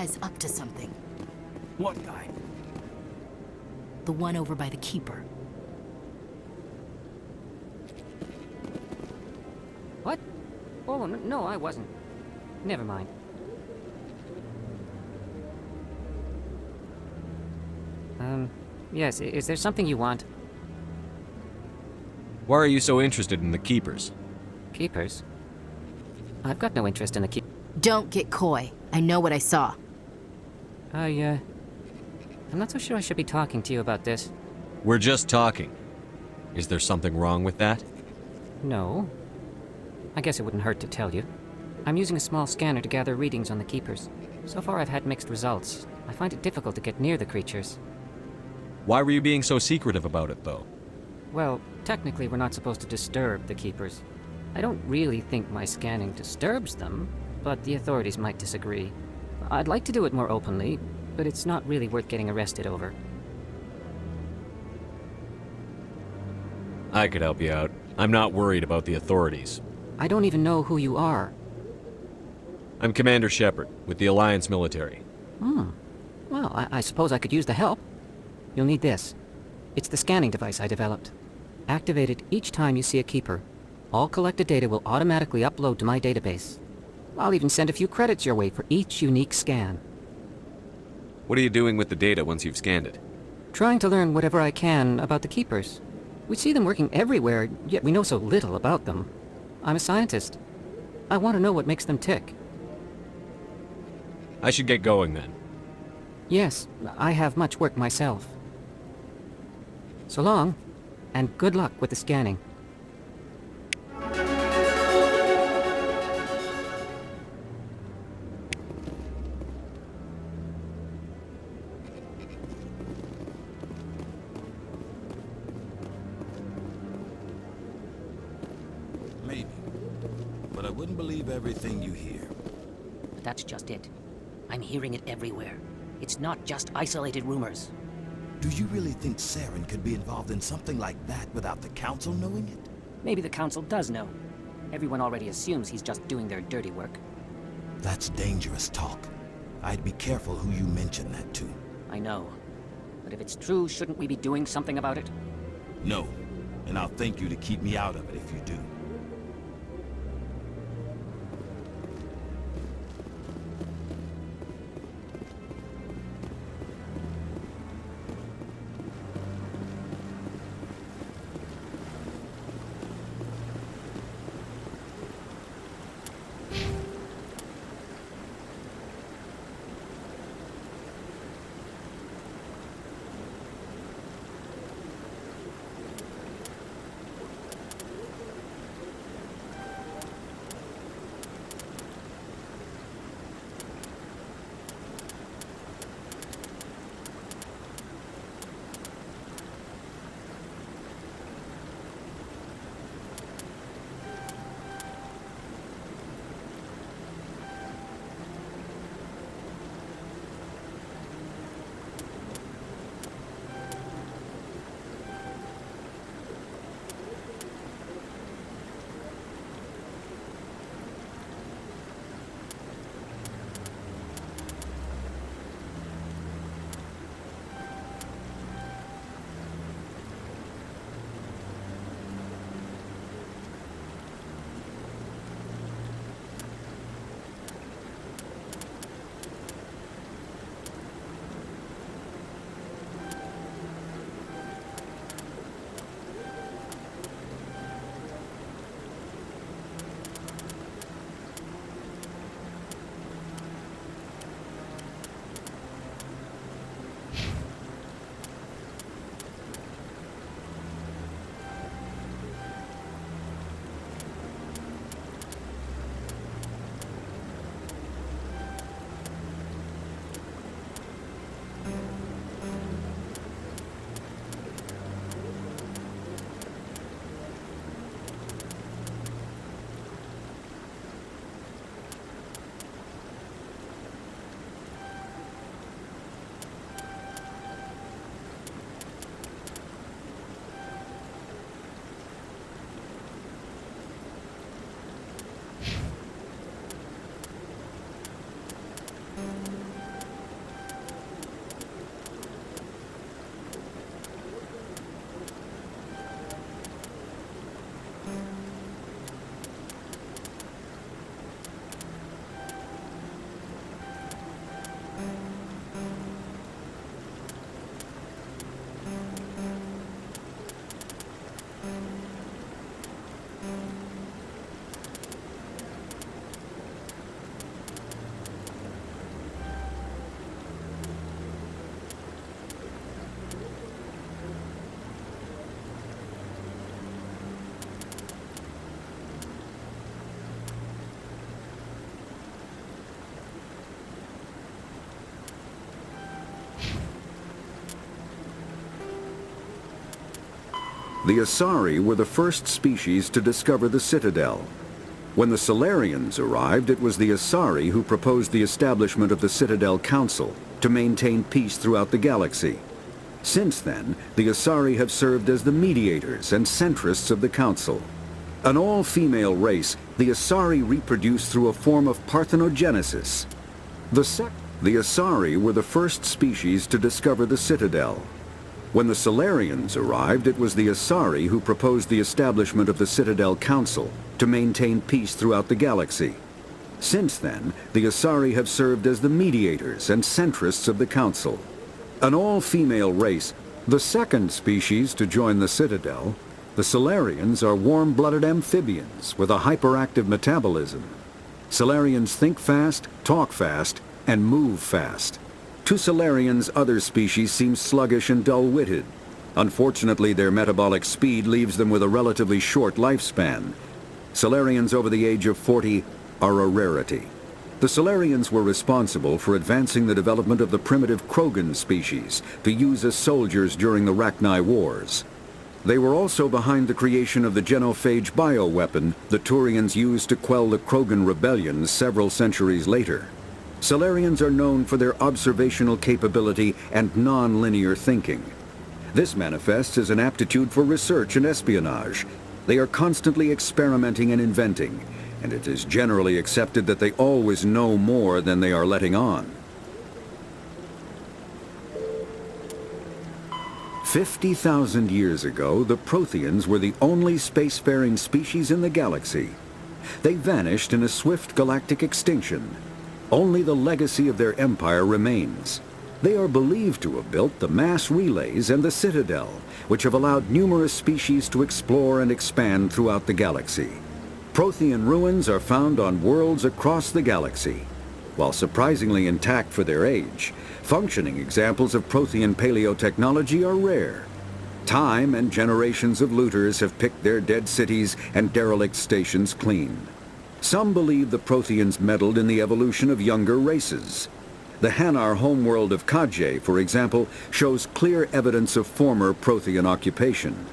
guy's up to something. What guy? The one over by the Keeper. What? Oh, no, I wasn't. Never mind. Yes, is there something you want? Why are you so interested in the Keepers? Keepers? I've got no interest in the Don't get coy. I know what I saw. I'm not so sure I should be talking to you about this. We're just talking. Is there something wrong with that? No. I guess it wouldn't hurt to tell you. I'm using a small scanner to gather readings on the Keepers. So far I've had mixed results. I find it difficult to get near the creatures. Why were you being so secretive about it, though? Well, technically we're not supposed to disturb the Keepers. I don't really think my scanning disturbs them, but the authorities might disagree. I'd like to do it more openly, but it's not really worth getting arrested over. I could help you out. I'm not worried about the authorities. I don't even know who you are. I'm Commander Shepard, with the Alliance military. Well, I suppose I could use the help. You'll need this. It's the scanning device I developed. Activate it each time you see a Keeper. All collected data will automatically upload to my database. I'll even send a few credits your way for each unique scan. What are you doing with the data once you've scanned it? Trying to learn whatever I can about the Keepers. We see them working everywhere, yet we know so little about them. I'm a scientist. I want to know what makes them tick. I should get going then. Yes, I have much work myself. So long, and good luck with the scanning. Maybe. But I wouldn't believe everything you hear. That's just it. I'm hearing it everywhere. It's not just isolated rumors. Do you really think Saren could be involved in something like that without the Council knowing it? Maybe the Council does know. Everyone already assumes he's just doing their dirty work. That's dangerous talk. I'd be careful who you mention that to. I know. But if it's true, shouldn't we be doing something about it? No. And I'll thank you to keep me out of it if you do. The Asari were the first species to discover the Citadel. When the Solarians arrived, it was the Asari who proposed the establishment of the Citadel Council to maintain peace throughout the galaxy. Since then, the Asari have served as the mediators and centrists of the Council. An all-female race, the Asari reproduce through a form of parthenogenesis. The Asari were the first species to discover the Citadel. When the Solarians arrived, it was the Asari who proposed the establishment of the Citadel Council to maintain peace throughout the galaxy. Since then, the Asari have served as the mediators and centrists of the Council. An all-female race, the second species to join the Citadel, the Solarians are warm-blooded amphibians with a hyperactive metabolism. Solarians think fast, talk fast, and move fast. To Solarians, other species seem sluggish and dull-witted. Unfortunately, their metabolic speed leaves them with a relatively short lifespan. Solarians over the age of 40 are a rarity. The Solarians were responsible for advancing the development of the primitive Krogan species to use as soldiers during the Rachni Wars. They were also behind the creation of the genophage bioweapon the Turians used to quell the Krogan rebellions several centuries later. Solarians are known for their observational capability and non-linear thinking. This manifests as an aptitude for research and espionage. They are constantly experimenting and inventing, and it is generally accepted that they always know more than they are letting on. 50,000 years ago, the Protheans were the only spacefaring species in the galaxy. They vanished in a swift galactic extinction. Only the legacy of their empire remains. They are believed to have built the mass relays and the Citadel, which have allowed numerous species to explore and expand throughout the galaxy. Prothean ruins are found on worlds across the galaxy. While surprisingly intact for their age, functioning examples of Prothean paleotechnology are rare. Time and generations of looters have picked their dead cities and derelict stations clean. Some believe the Protheans meddled in the evolution of younger races. The Hanar homeworld of Kaj'e, for example, shows clear evidence of former Prothean occupation.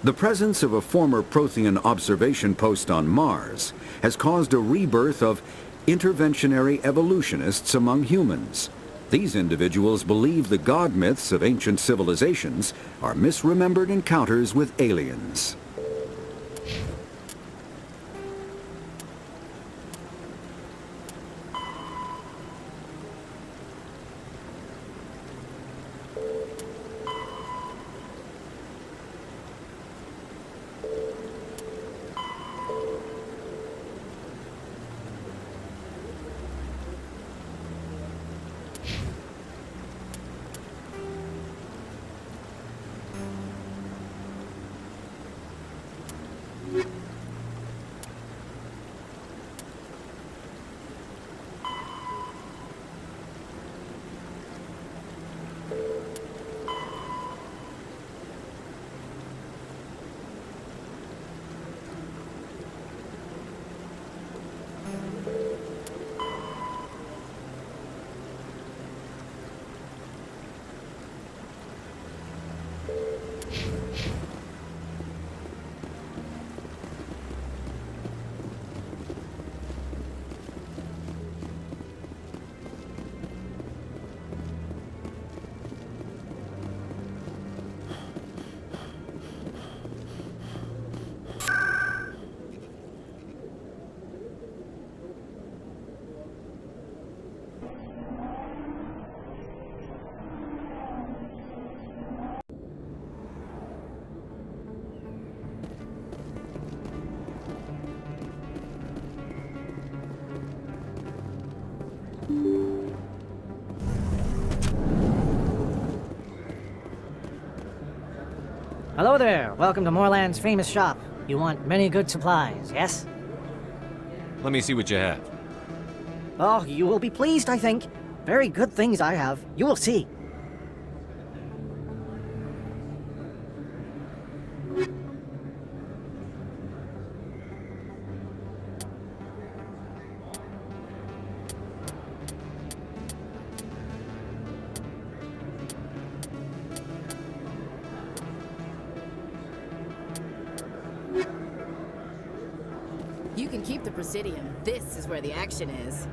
The presence of a former Prothean observation post on Mars has caused a rebirth of interventionary evolutionists among humans. These individuals believe the god myths of ancient civilizations are misremembered encounters with aliens. Hello there. Welcome to Moorland's famous shop. You want many good supplies, yes? Let me see what you have. Oh, you will be pleased, I think. Very good things I have. You will see. the Presidium. This is where the action is.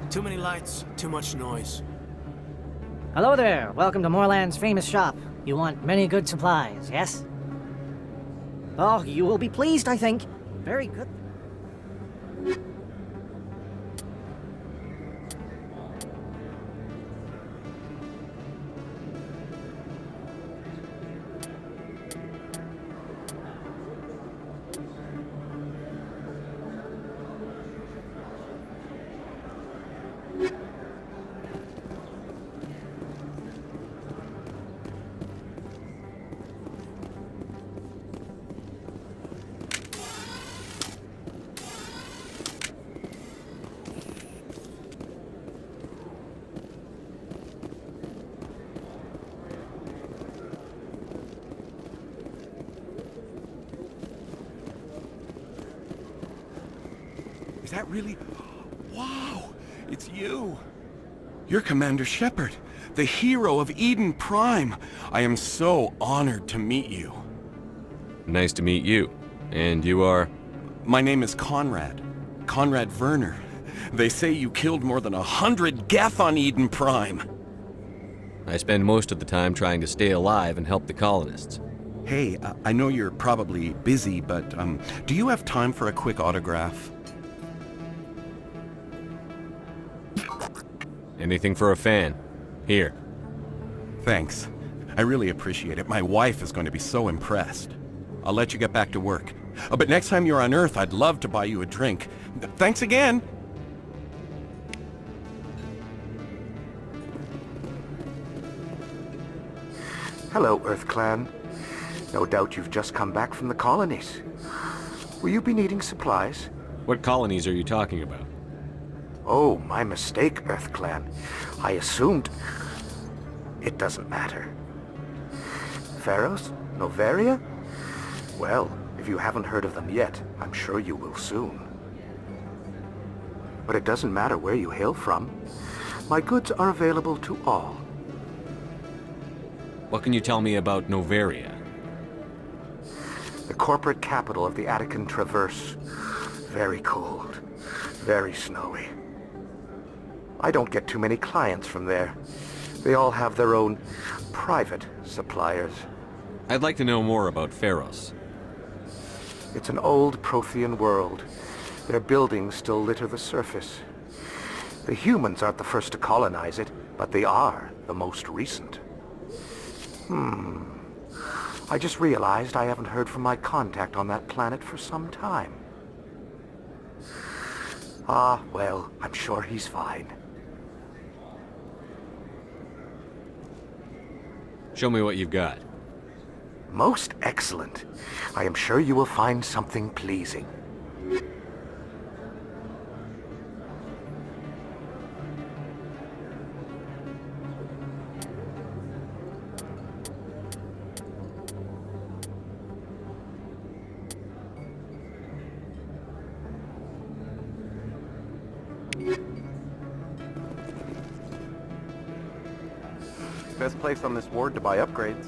Too many lights, too much noise. Hello there. Welcome to Moorland's famous shop. You want many good supplies, yes? Oh, you will be pleased, I think. Very good. Is that really... Wow! It's you! You're Commander Shepard, the hero of Eden Prime. I am so honored to meet you. Nice to meet you. And you are? My name is Conrad. Conrad Werner. They say you killed more than 100 Geth on Eden Prime. I spend most of the time trying to stay alive and help the colonists. Hey, I know you're probably busy, but do you have time for a quick autograph? Anything for a fan. Here. Thanks. I really appreciate it. My wife is going to be so impressed. I'll let you get back to work. But next time you're on Earth, I'd love to buy you a drink. Thanks again! Hello, Earth Clan. No doubt you've just come back from the colonies. Will you be needing supplies? What colonies are you talking about? Oh, my mistake, Earth Clan. I assumed... It doesn't matter. Pharos? Noveria? Well, if you haven't heard of them yet, I'm sure you will soon. But it doesn't matter where you hail from. My goods are available to all. What can you tell me about Noveria? The corporate capital of the Attican Traverse. Very cold. Very snowy. I don't get too many clients from there. They all have their own private suppliers. I'd like to know more about Pharos. It's an old Prothean world. Their buildings still litter the surface. The humans aren't the first to colonize it, but they are the most recent. I just realized I haven't heard from my contact on that planet for some time. Ah, well, I'm sure he's fine. Show me what you've got. Most excellent. I am sure you will find something pleasing. Best place on this ward to buy upgrades.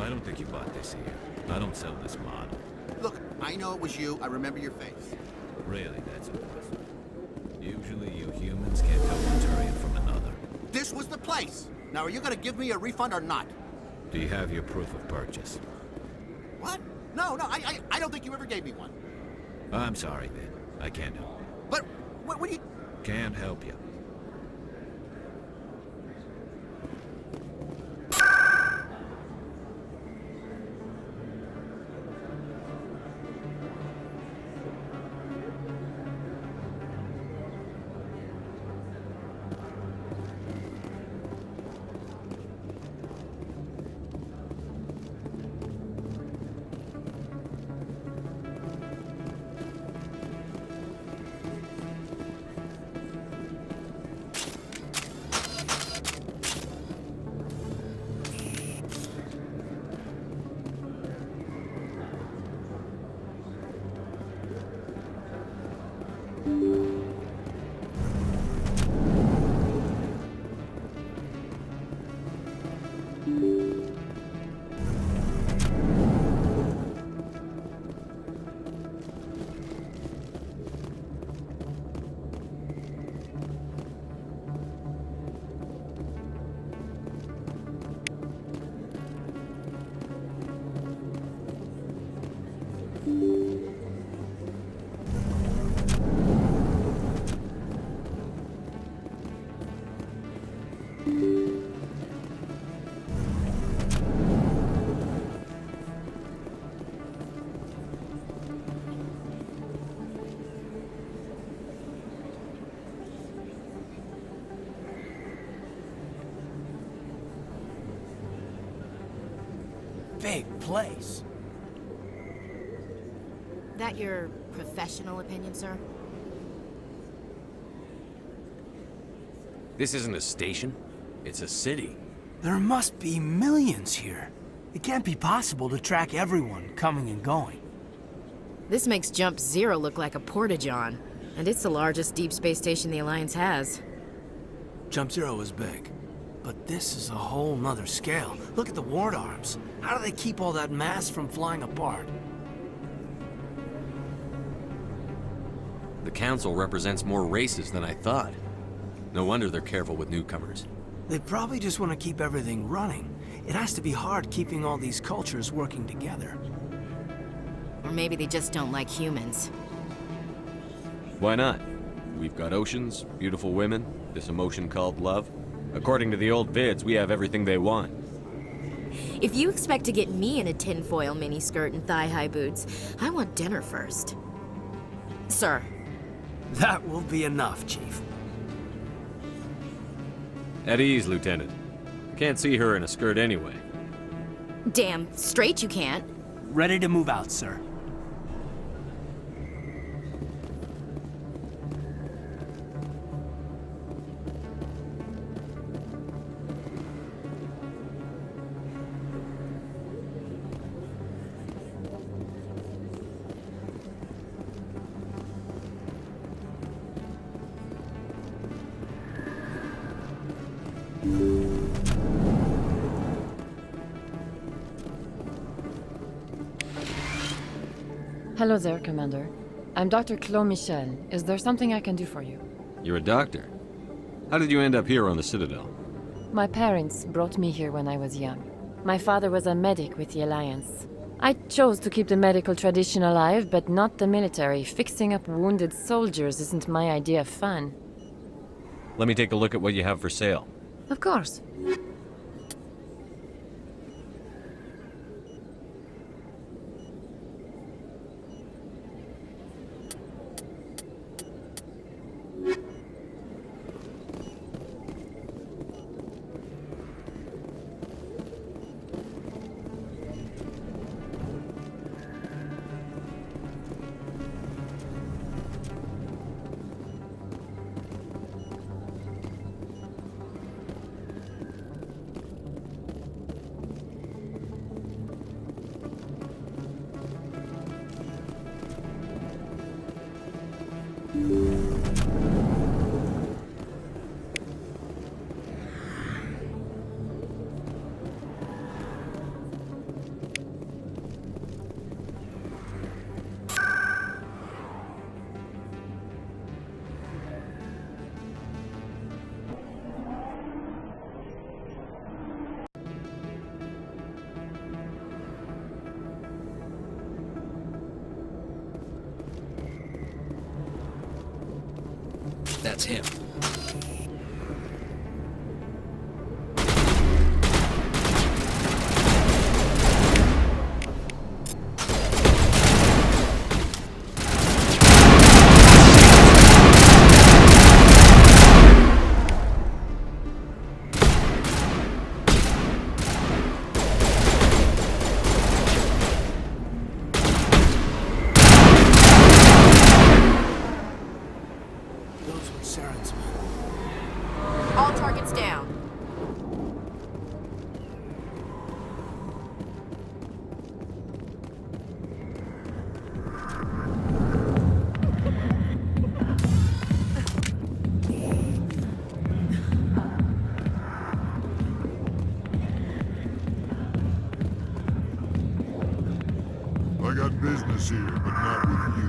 I don't think you bought this here. I don't sell this model. Look, I know it was you. I remember your face. Really, that's impressive. Usually you humans can't tell one Turian from another. This was the place. Now, are you gonna give me a refund or not? Do you have your proof of purchase? What? No, I don't think you ever gave me one. I'm sorry, then. I can't help you. But, what do you... Can't help you. Big place. That your professional opinion, sir? This isn't a station. It's a city. There must be millions here. It can't be possible to track everyone coming and going. This makes Jump Zero look like a porta-john, and it's the largest deep space station the Alliance has. Jump Zero is big, but this is a whole nother scale. Look at the ward arms. How do they keep all that mass from flying apart? The Council represents more races than I thought. No wonder they're careful with newcomers. They probably just want to keep everything running. It has to be hard keeping all these cultures working together. Or maybe they just don't like humans. Why not? We've got oceans, beautiful women, this emotion called love. According to the old vids, we have everything they want. If you expect to get me in a tinfoil miniskirt and thigh-high boots, I want dinner first. Sir. That will be enough, Chief. At ease, Lieutenant. Can't see her in a skirt anyway. Damn straight you can't. Ready to move out, sir. Hello there, Commander. I'm Dr. Claude Michel. Is there something I can do for you? You're a doctor. How did you end up here on the Citadel? My parents brought me here when I was young. My father was a medic with the Alliance. I chose to keep the medical tradition alive, but not the military. Fixing up wounded soldiers isn't my idea of fun. Let me take a look at what you have for sale. Of course. That's him. Those were Saren's men. All targets down. I got business here, but not with you.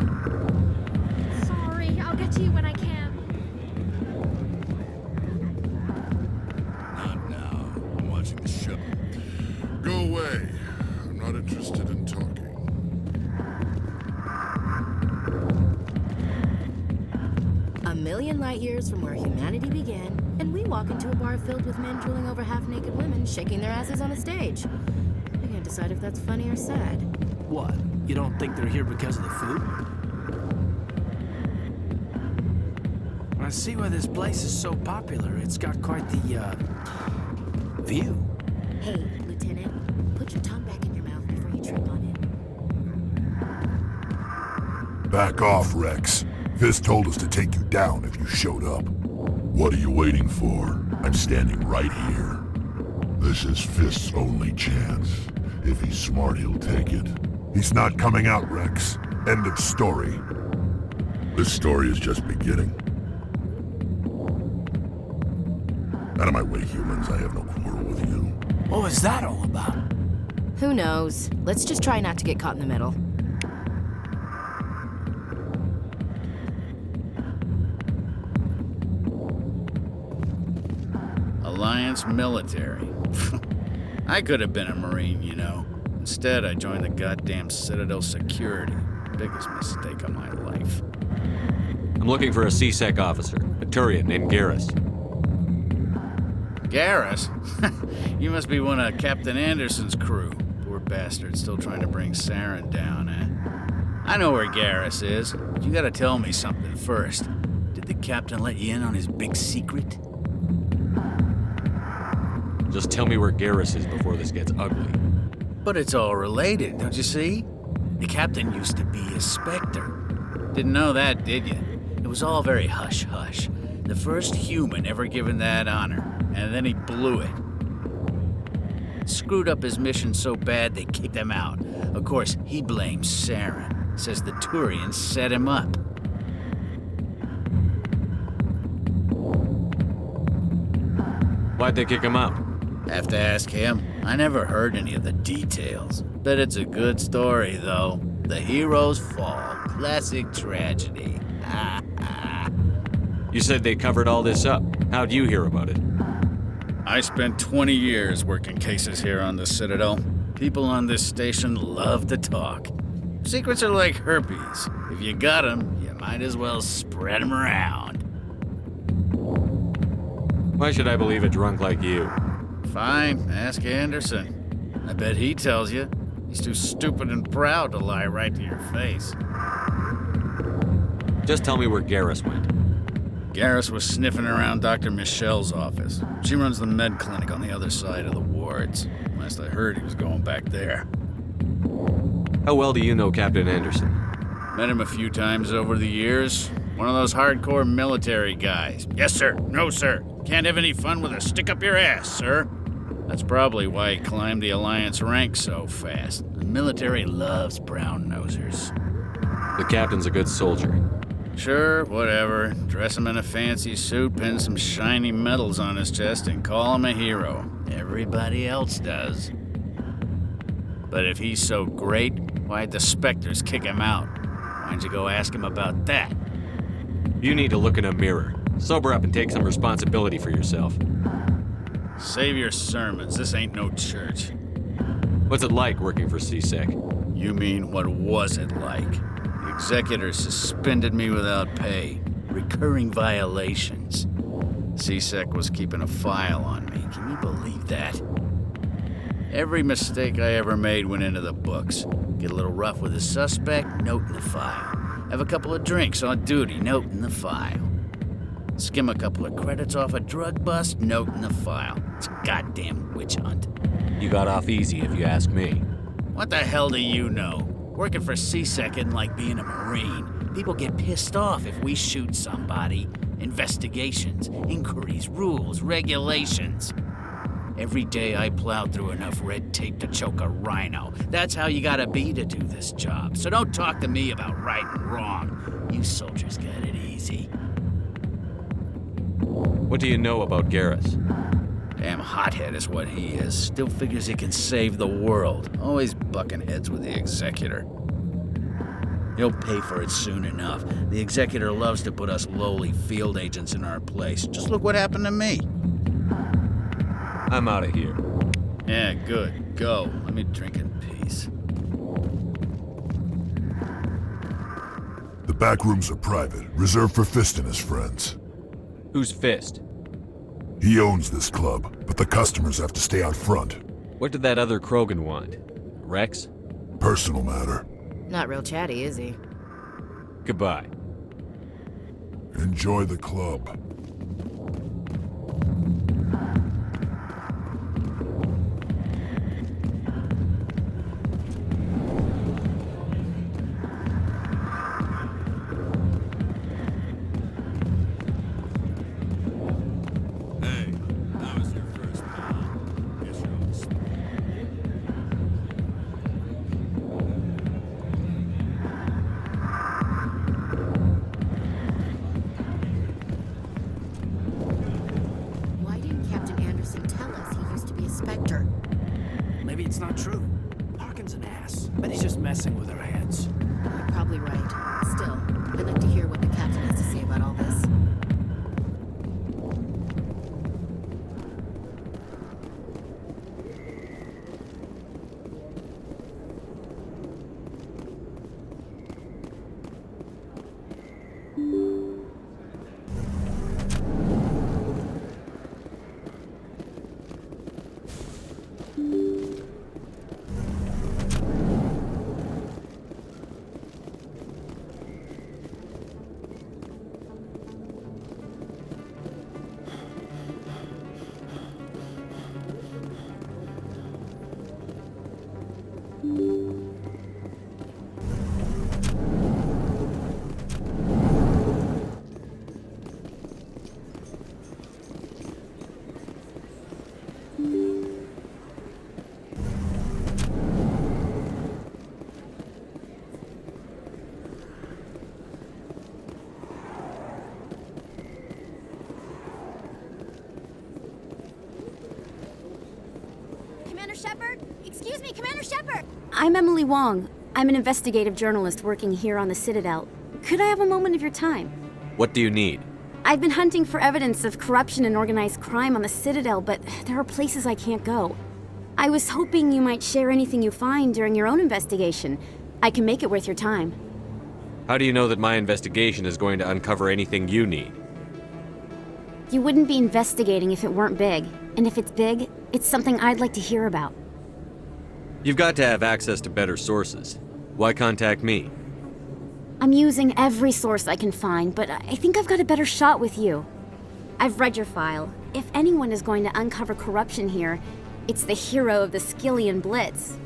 Sorry, I'll get to you when I can. Not now. I'm watching the show. Go away. I'm not interested in talking. A million light years from where humanity began, and we walk into a bar filled with men drooling over half-naked women shaking their asses on a stage. I can't decide if that's funny or sad. What? You don't think they're here because of the food? I see why this place is so popular. It's got quite the, view. Hey, Lieutenant, put your tongue back in your mouth before you trip on it. Back off, Rex. Fisk told us to take you down if you showed up. What are you waiting for? I'm standing right here. This is Fisk's only chance. If he's smart, he'll take it. He's not coming out, Rex. End of story. This story is just beginning. Out of my way, humans. I have no quarrel with you. What was that all about? Who knows? Let's just try not to get caught in the middle. Alliance military. I could have been a Marine, you know. Instead, I joined the goddamn Citadel security. Biggest mistake of my life. I'm looking for a C-Sec officer, a Turian named Garrus. Garrus? You must be one of Captain Anderson's crew. Poor bastard, still trying to bring Saren down, eh? I know where Garrus is, but you gotta tell me something first. Did the captain let you in on his big secret? Just tell me where Garrus is before this gets ugly. But it's all related, don't you see? The captain used to be a Spectre. Didn't know that, did you? It was all very hush-hush. The first human ever given that honor, and then he blew it. Screwed up his mission so bad they kicked him out. Of course, he blames Saren. Says the Turians set him up. Why'd they kick him out? Have to ask him. I never heard any of the details. Bet it's a good story, though. The heroes fall. Classic tragedy. You said they covered all this up. How'd you hear about it? I spent 20 years working cases here on the Citadel. People on this station love to talk. Secrets are like herpes. If you got them, you might as well spread them around. Why should I believe a drunk like you? Fine, ask Anderson. I bet he tells you. He's too stupid and proud to lie right to your face. Just tell me where Garrus went. Garrus was sniffing around Dr. Michelle's office. She runs the med clinic on the other side of the wards. Last I heard, he was going back there. How well do you know Captain Anderson? Met him a few times over the years. One of those hardcore military guys. Yes, sir. No, sir. Can't have any fun with a stick up your ass, sir. That's probably why he climbed the Alliance ranks so fast. The military loves brown-nosers. The captain's a good soldier. Sure, whatever. Dress him in a fancy suit, pin some shiny medals on his chest, and call him a hero. Everybody else does. But if he's so great, why'd the Spectres kick him out? Why'd you go ask him about that? You need to look in a mirror. Sober up and take some responsibility for yourself. Save your sermons. This ain't no church. What's it like working for C-Sec? You mean, what was it like? The executor suspended me without pay. recurring violations. C-Sec was keeping a file on me. Can you believe that? Every mistake I ever made went into the books. Get a little rough with a suspect, note in the file. Have a couple of drinks on duty, note in the file. Skim a couple of credits off a drug bust, note in the file. It's a goddamn witch hunt. You got off easy, if you ask me. What the hell do you know? Working for C-Sec isn't like being a Marine. People get pissed off if we shoot somebody. Investigations, inquiries, rules, regulations. Every day I plowed through enough red tape to choke a rhino. That's how you gotta be to do this job. So don't talk to me about right and wrong. You soldiers got it easy. What do you know about Garrus? Damn hothead is what he is. Still figures he can save the world. Always bucking heads with the Executor. He'll pay for it soon enough. The Executor loves to put us lowly field agents in our place. Just look what happened to me. I'm out of here. Yeah, good. Go. Let me drink in peace. The back rooms are private, reserved for Fist and his friends. Who's Fist? He owns this club, but the customers have to stay out front. What did that other Krogan want? Rex? Personal matter. Not real chatty, is he? Goodbye. Enjoy the club. Why didn't Captain Anderson tell us he used to be a Spectre? Maybe it's not true. Harkin's an ass. But he's just messing with our heads. You're probably right. Still, I'd like to hear what the captain has to say about all this. Commander Shepard? Excuse me, Commander Shepard! I'm Emily Wong. I'm an investigative journalist working here on the Citadel. Could I have a moment of your time? What do you need? I've been hunting for evidence of corruption and organized crime on the Citadel, but there are places I can't go. I was hoping you might share anything you find during your own investigation. I can make it worth your time. How do you know that my investigation is going to uncover anything you need? You wouldn't be investigating if it weren't big. And if it's big, it's something I'd like to hear about. You've got to have access to better sources. Why contact me? I'm using every source I can find, but I think I've got a better shot with you. I've read your file. If anyone is going to uncover corruption here, it's the hero of the Skillian Blitz.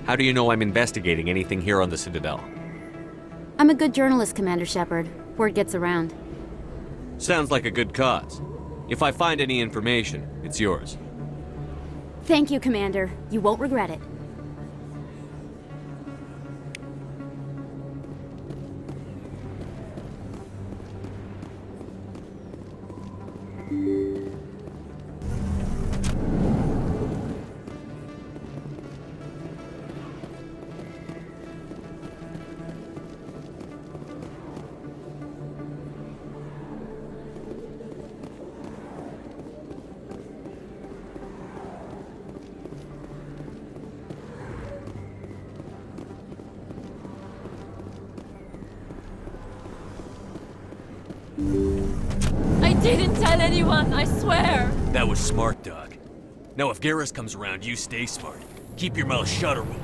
How do you know I'm investigating anything here on the Citadel? I'm a good journalist, Commander Shepard. Word gets around. Sounds like a good cause. If I find any information, it's yours. Thank you, Commander. You won't regret it. didn't tell anyone, I swear! That was smart, Doug. Now if Garrus comes around, you stay smart. Keep your mouth shut or we'll...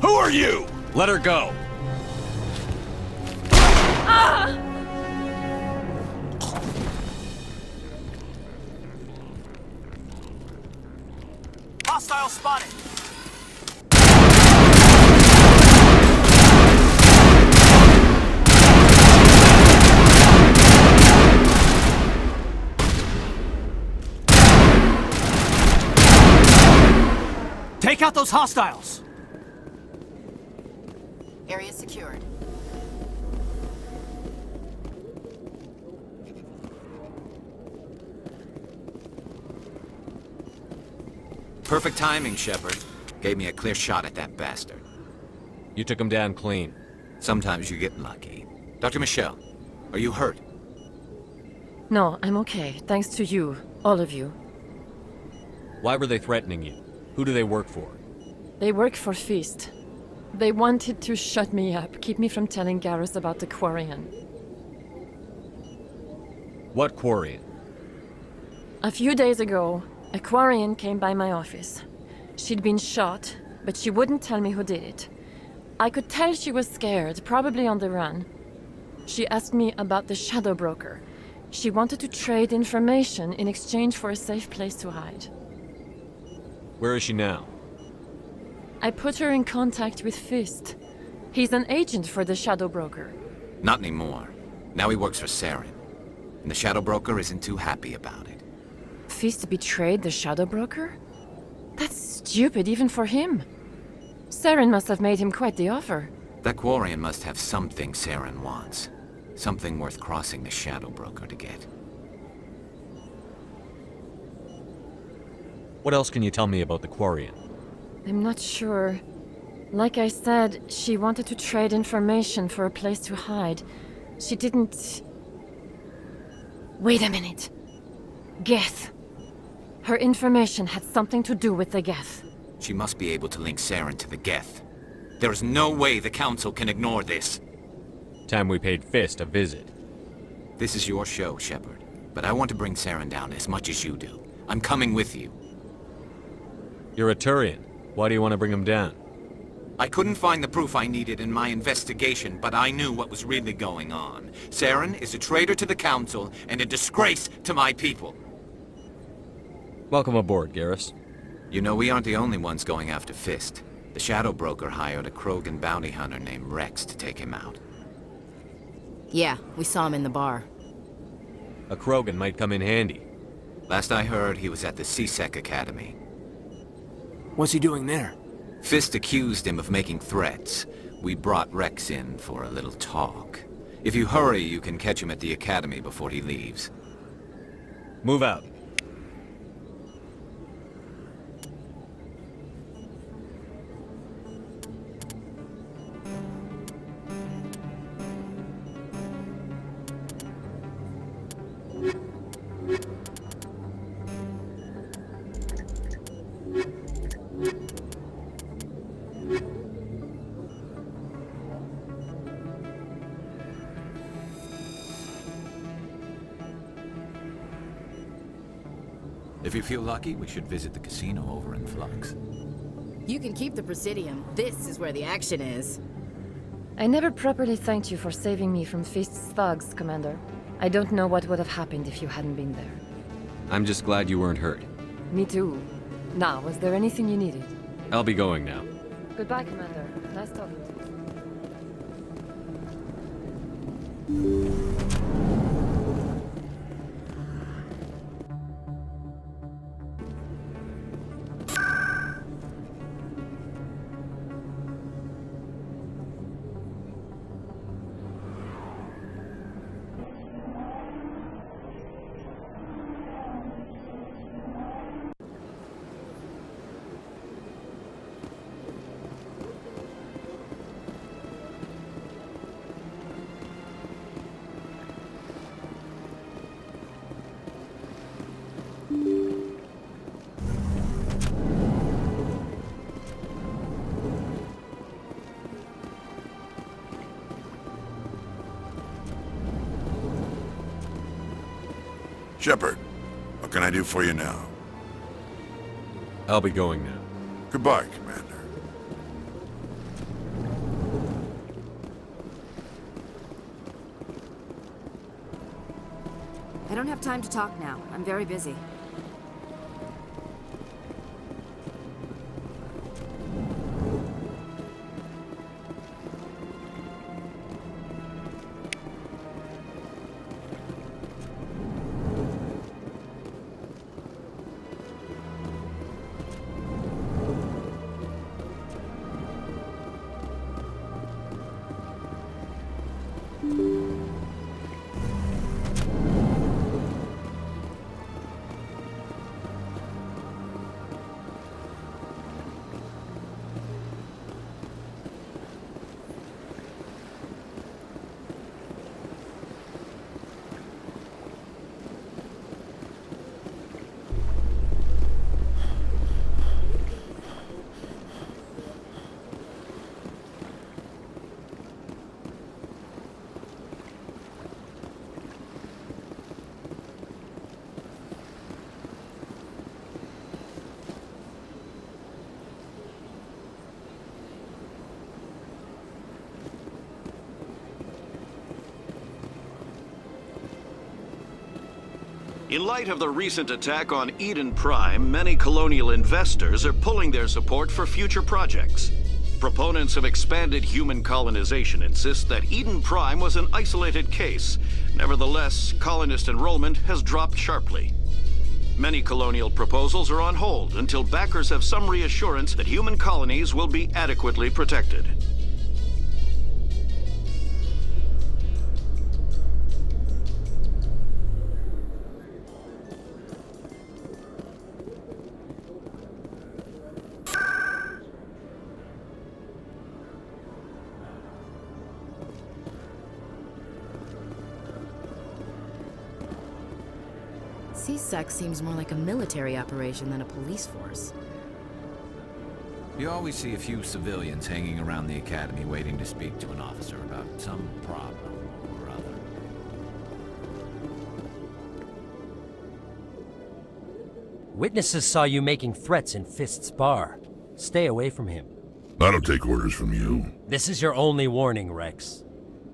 Who are you? Let her go! Ah! Hostile spotted! Take out those hostiles! Area secured. Perfect timing, Shepard. Gave me a clear shot at that bastard. You took him down clean. Sometimes you get lucky. Dr. Michelle, are you hurt? No, I'm okay, thanks to you, all of you. Why were they threatening you? Who do they work for? They work for Feast. They wanted to shut me up, keep me from telling Garrus about the Quarian. What Quarian? A few days ago, a Quarian came by my office. She'd been shot, but she wouldn't tell me who did it. I could tell she was scared, probably on the run. She asked me about the Shadow Broker. She wanted to trade information in exchange for a safe place to hide. Where is she now? I put her in contact with Fist. He's an agent for the Shadow Broker. Not anymore. Now he works for Saren. And the Shadow Broker isn't too happy about it. Fist betrayed the Shadow Broker? That's stupid even for him. Saren must have made him quite the offer. That Quarian must have something Saren wants. Something worth crossing the Shadow Broker to get. What else can you tell me about the Quarian? I'm not sure. Like I said, she wanted to trade information for a place to hide. She didn't... Wait a minute. Geth. Her information had something to do with the Geth. She must be able to link Saren to the Geth. There is no way the Council can ignore this. Time we paid Fist a visit. This is your show, Shepard. But I want to bring Saren down as much as you do. I'm coming with you. You're a Turian. Why do you want to bring him down? I couldn't find the proof I needed in my investigation, but I knew what was really going on. Saren is a traitor to the Council and a disgrace to my people. Welcome aboard, Garrus. You know, we aren't the only ones going after Fist. The Shadow Broker hired a Krogan bounty hunter named Rex to take him out. Yeah, we saw him in the bar. A Krogan might come in handy. Last I heard, he was at the C-Sec Academy. What's he doing there? Fist accused him of making threats. We brought Rex in for a little talk. If you hurry, you can catch him at the Academy before he leaves. Move out. If you feel lucky, we should visit the casino over in Flux. You can keep the Presidium. This is where the action is. I never properly thanked you for saving me from Fist's thugs, Commander. I don't know what would have happened if you hadn't been there. I'm just glad you weren't hurt. Me too. Now, was there anything you needed? I'll be going now. Goodbye, Commander. Nice talking to you. Shepard, what can I do for you now? I'll be going now. Goodbye, Commander. I don't have time to talk now. I'm very busy. In light of the recent attack on Eden Prime, many colonial investors are pulling their support for future projects. Proponents of expanded human colonization insist that Eden Prime was an isolated case. Nevertheless, colonist enrollment has dropped sharply. Many colonial proposals are on hold until backers have some reassurance that human colonies will be adequately protected. C-Sec seems more like a military operation than a police force. You always see a few civilians hanging around the academy waiting to speak to an officer about some problem or other. Witnesses saw you making threats in Fist's bar. Stay away from him. I don't take orders from you. This is your only warning, Rex.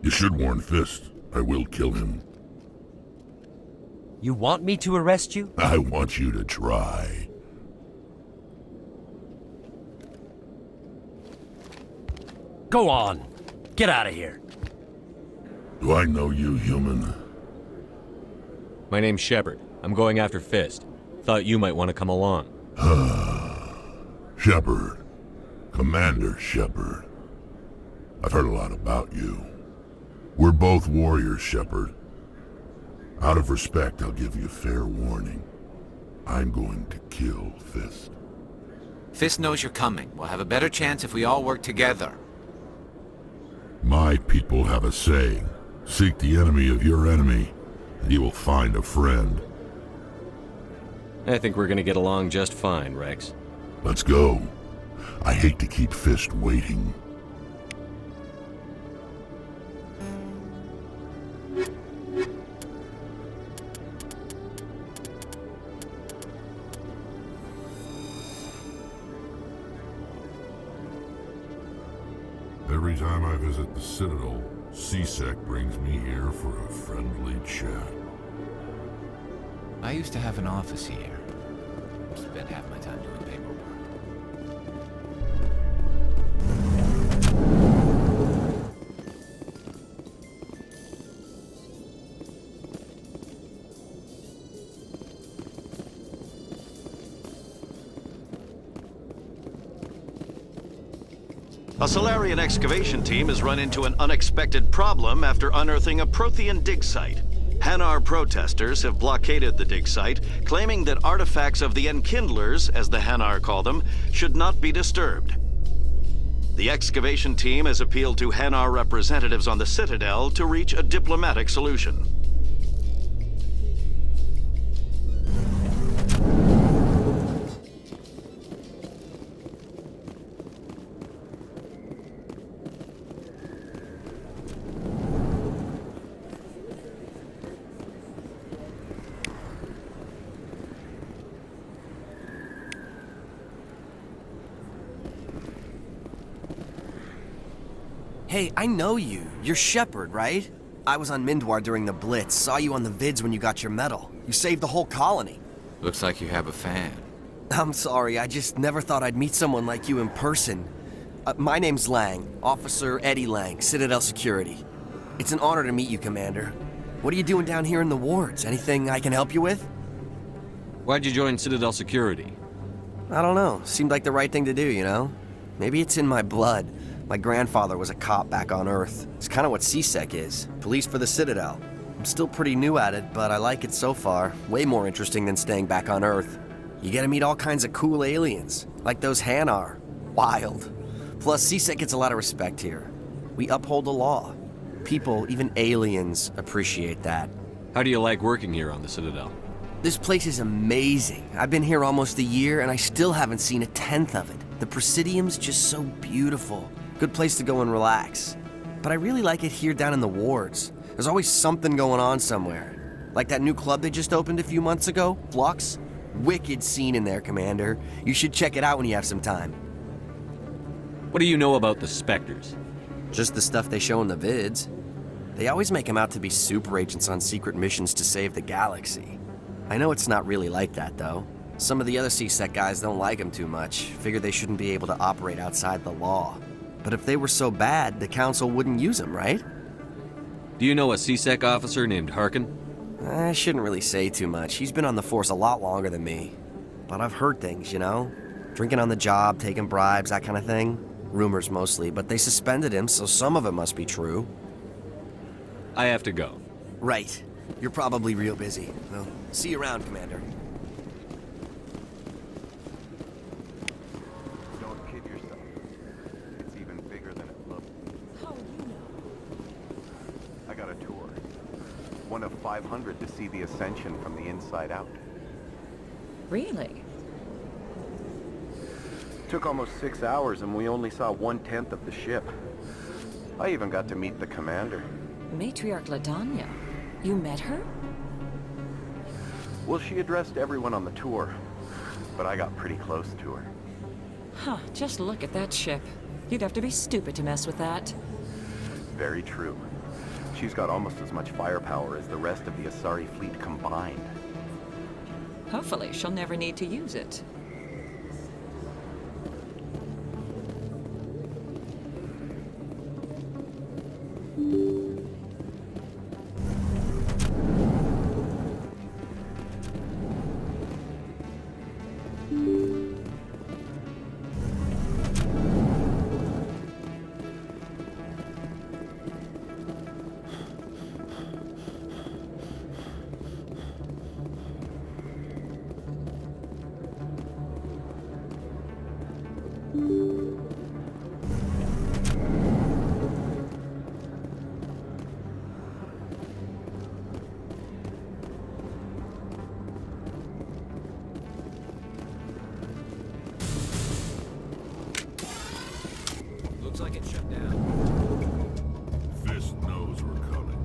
You should warn Fist. I will kill him. You want me to arrest you? I want you to try. Go on. Get out of here. Do I know you, human? My name's Shepard. I'm going after Fist. Thought you might want to come along. Shepard. Commander Shepard. I've heard a lot about you. We're both warriors, Shepard. Out of respect, I'll give you fair warning. I'm going to kill Fist. Fist knows you're coming. We'll have a better chance if we all work together. My people have a saying. Seek the enemy of your enemy, and you will find a friend. I think we're gonna get along just fine, Rex. Let's go. I hate to keep Fist waiting. Every time I visit the Citadel, C-Sec brings me here for a friendly chat. I used to have an office here. Spent half my time doing paperwork. A Salarian excavation team has run into an unexpected problem after unearthing a Prothean dig site. Hanar protesters have blockaded the dig site, claiming that artifacts of the Enkindlers, as the Hanar call them, should not be disturbed. The excavation team has appealed to Hanar representatives on the Citadel to reach a diplomatic solution. Hey, I know you. You're Shepard, right? I was on Mindwar during the Blitz. Saw you on the vids when you got your medal. You saved the whole colony. Looks like you have a fan. I'm sorry, I just never thought I'd meet someone like you in person. My name's Lang, Officer Eddie Lang, Citadel Security. It's an honor to meet you, Commander. What are you doing down here in the wards? Anything I can help you with? Why'd you join Citadel Security? I don't know. Seemed like the right thing to do, you know? Maybe it's in my blood. My grandfather was a cop back on Earth. It's kind of what CSEC is. Police for the Citadel. I'm still pretty new at it, but I like it so far. Way more interesting than staying back on Earth. You get to meet all kinds of cool aliens, like those Hanar. Wild. Plus, CSEC gets a lot of respect here. We uphold the law. People, even aliens, appreciate that. How do you like working here on the Citadel? This place is amazing. I've been here almost a year, and I still haven't seen a tenth of it. The Presidium's just so beautiful. Good place to go and relax. But I really like it here down in the wards. There's always something going on somewhere. Like that new club they just opened a few months ago, Flux. Wicked scene in there, Commander. You should check it out when you have some time. What do you know about the Spectres? Just the stuff they show in the vids. They always make them out to be super agents on secret missions to save the galaxy. I know it's not really like that, though. Some of the other CSEC guys don't like them too much, figure they shouldn't be able to operate outside the law. But if they were so bad, the Council wouldn't use them, right? Do you know a CSEC officer named Harkin? I shouldn't really say too much. He's been on the force a lot longer than me. But I've heard things, you know? Drinking on the job, taking bribes, that kind of thing. Rumors mostly, but they suspended him, so some of it must be true. I have to go. Right. You're probably real busy. Well, see you around, Commander. Don't kid yourself. It's even bigger than it looks. How do you know? I got a tour. One of 500 to see the Ascension from the inside out. Really? Took almost 6 hours and we only saw 1/10 of the ship. I even got to meet the commander. Matriarch Ladanya. You met her? Well, she addressed everyone on the tour, but I got pretty close to her. Huh, just look at that ship. You'd have to be stupid to mess with that. Very true. She's got almost as much firepower as the rest of the Asari fleet combined. Hopefully, she'll never need to use it. Looks like it's shut down. Fist knows we're coming.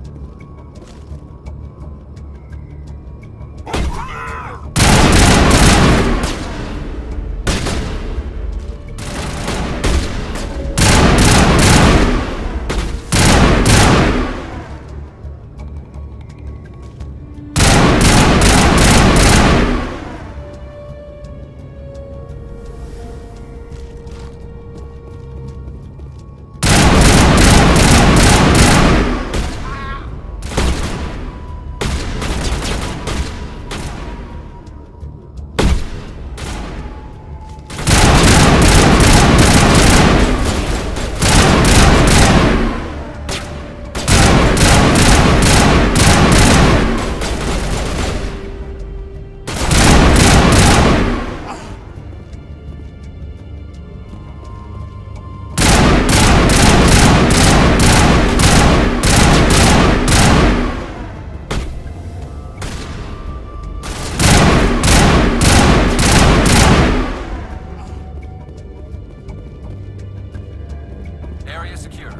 Area secured.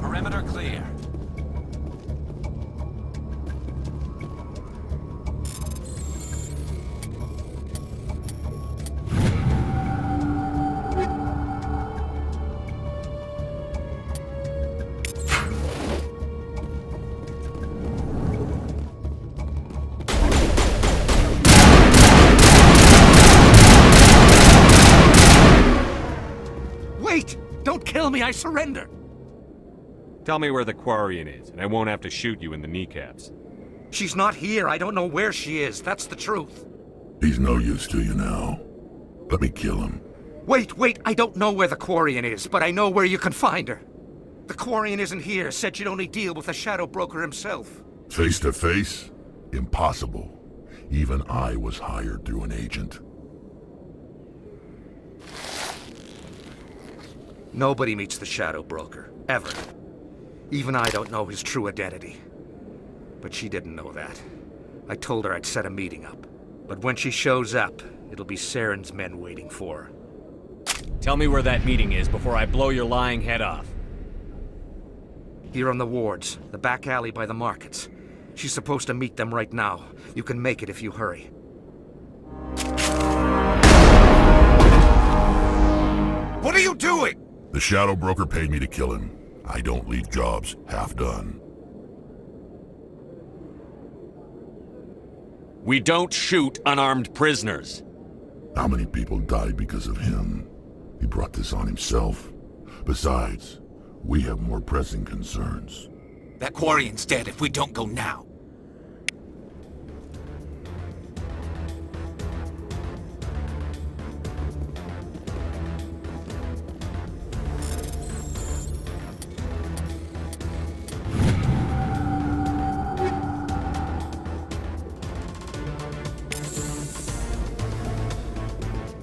Perimeter Perimeter clear. Wait! Don't kill me, I surrender! Tell me where the Quarian is, and I won't have to shoot you in the kneecaps. She's not here. I don't know where she is. That's the truth. He's no use to you now. Let me kill him. Wait, I don't know where the Quarian is, but I know where you can find her. The Quarian isn't here. Said you'd only deal with the Shadow Broker himself. Face to face? Impossible. Even I was hired through an agent. Nobody meets the Shadow Broker. Ever. Even I don't know his true identity. But she didn't know that. I told her I'd set a meeting up. But when she shows up, it'll be Saren's men waiting for her. Tell me where that meeting is before I blow your lying head off. Here on the wards, the back alley by the markets. She's supposed to meet them right now. You can make it if you hurry. What are you doing? The Shadow Broker paid me to kill him. I don't leave jobs half done. We don't shoot unarmed prisoners. How many people died because of him? He brought this on himself. Besides, we have more pressing concerns. That Quarian's dead if we don't go now.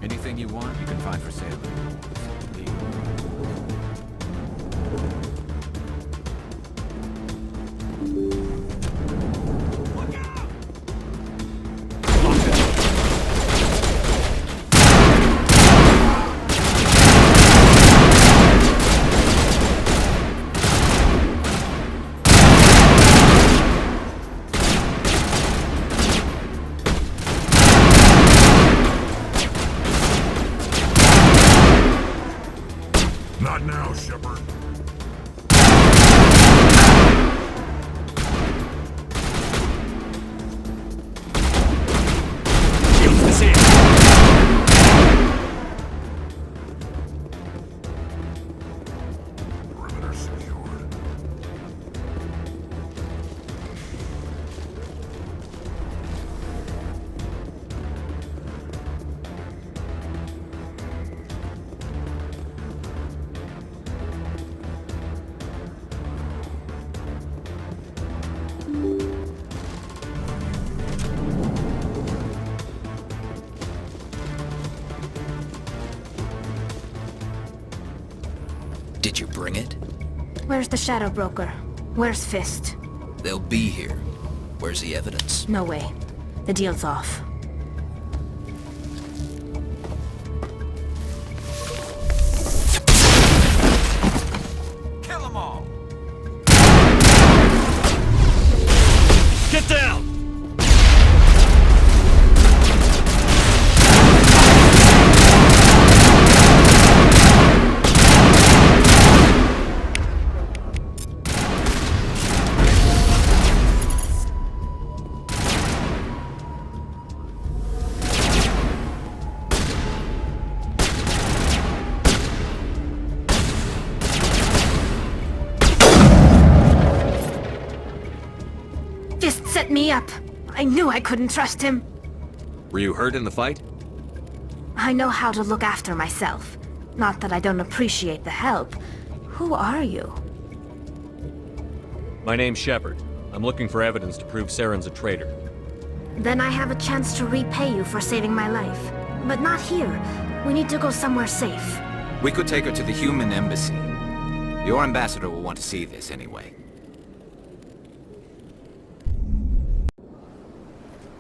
Anything you want, you can find for sale. Not now, Shepard. Use this in. Perimeter secured. Did you bring it? Where's the Shadow Broker? Where's Fist? They'll be here. Where's the evidence? No way. The deal's off. Kill them all! Get down! Fist set me up. I knew I couldn't trust him. Were you hurt in the fight? I know how to look after myself. Not that I don't appreciate the help. Who are you? My name's Shepard. I'm looking for evidence to prove Saren's a traitor. Then I have a chance to repay you for saving my life. But not here. We need to go somewhere safe. We could take her to the human embassy. Your ambassador will want to see this anyway.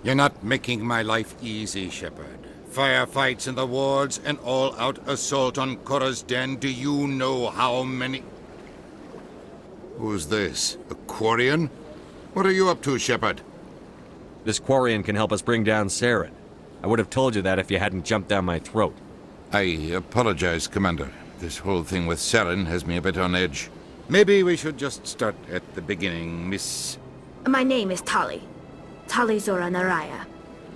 You're not making my life easy, Shepard. Firefights in the wards, an all-out assault on Korra's den. Do you know how many... Who's this? A Quarian? What are you up to, Shepard? This Quarian can help us bring down Saren. I would have told you that if you hadn't jumped down my throat. I apologize, Commander. This whole thing with Saren has me a bit on edge. Maybe we should just start at the beginning, Miss... My name is Tali. Tali Zora Naraya.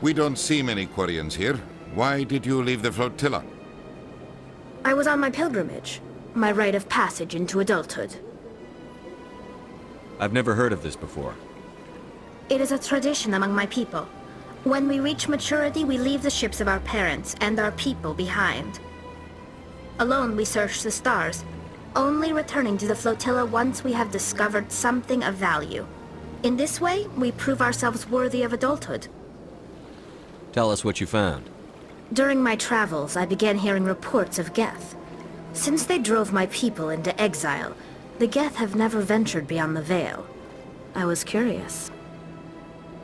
We don't see many Quarians here. Why did you leave the flotilla? I was on my pilgrimage. My rite of passage into adulthood. I've never heard of this before. It is a tradition among my people. When we reach maturity, we leave the ships of our parents and our people behind. Alone, we search the stars, only returning to the flotilla once we have discovered something of value. In this way, we prove ourselves worthy of adulthood. Tell us what you found. During my travels, I began hearing reports of Geth. Since they drove my people into exile, the Geth have never ventured beyond the Veil. I was curious.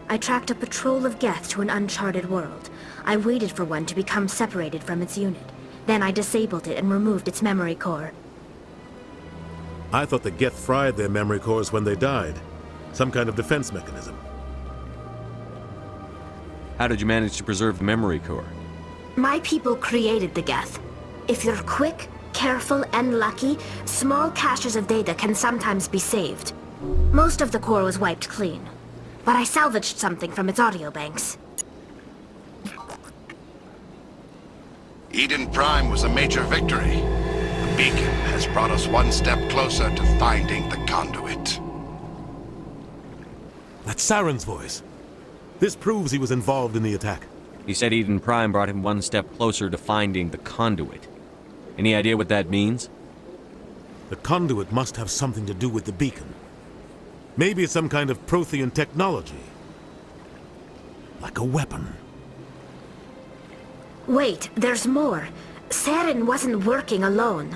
I tracked a patrol of Geth to an uncharted world. I waited for one to become separated from its unit. Then I disabled it and removed its memory core. I thought the Geth fried their memory cores when they died. Some kind of defense mechanism. How did you manage to preserve the memory core? My people created the Geth. If you're quick, careful, and lucky, small caches of data can sometimes be saved. Most of the core was wiped clean, but I salvaged something from its audio banks. Eden Prime was a major victory. The beacon has brought us one step closer to finding the conduit. That's Saren's voice. This proves he was involved in the attack. He said Eden Prime brought him one step closer to finding the conduit. Any idea what that means? The conduit must have something to do with the beacon. Maybe it's some kind of Prothean technology. Like a weapon. Wait, there's more. Saren wasn't working alone.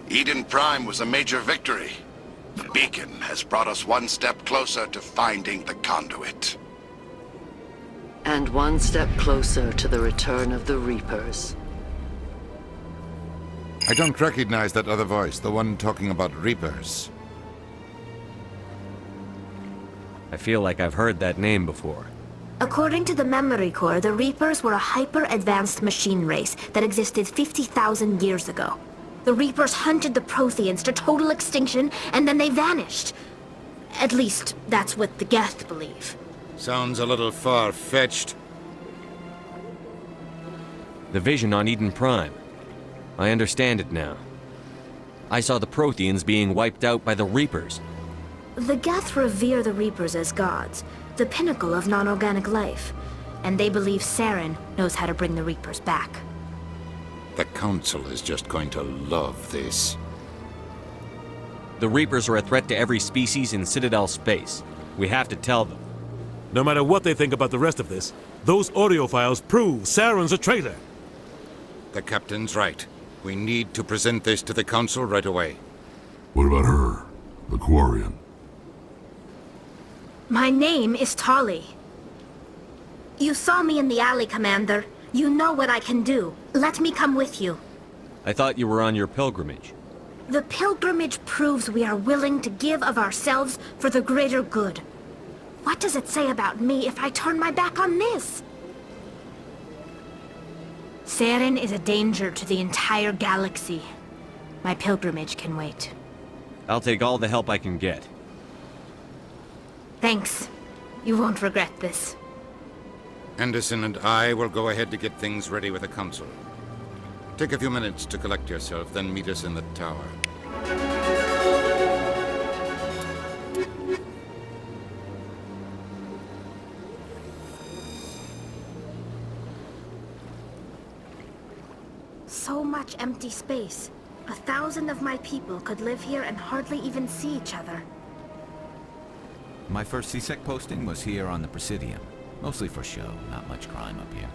Eden Prime was a major victory. The beacon has brought us one step closer to finding the conduit. And one step closer to the return of the Reapers. I don't recognize that other voice, the one talking about Reapers. I feel like I've heard that name before. According to the memory core, the Reapers were a hyper-advanced machine race that existed 50,000 years ago. The Reapers hunted the Protheans to total extinction, and then they vanished. At least, that's what the Geth believe. Sounds a little far-fetched. The vision on Eden Prime. I understand it now. I saw the Protheans being wiped out by the Reapers. The Geth revere the Reapers as gods, the pinnacle of non-organic life, and they believe Saren knows how to bring the Reapers back. The Council is just going to love this. The Reapers are a threat to every species in Citadel space. We have to tell them. No matter what they think about the rest of this, those audio files prove Saren's a traitor. The Captain's right. We need to present this to the Council right away. What about her? The Quarian? My name is Tali. You saw me in the alley, Commander. You know what I can do. Let me come with you. I thought you were on your pilgrimage. The pilgrimage proves we are willing to give of ourselves for the greater good. What does it say about me if I turn my back on this? Saren is a danger to the entire galaxy. My pilgrimage can wait. I'll take all the help I can get. Thanks. You won't regret this. Anderson and I will go ahead to get things ready with the Council. Take a few minutes to collect yourself, then meet us in the tower. So much empty space. 1,000 of my people could live here and hardly even see each other. My first CSEC posting was here on the Presidium. Mostly for show, not much crime up here.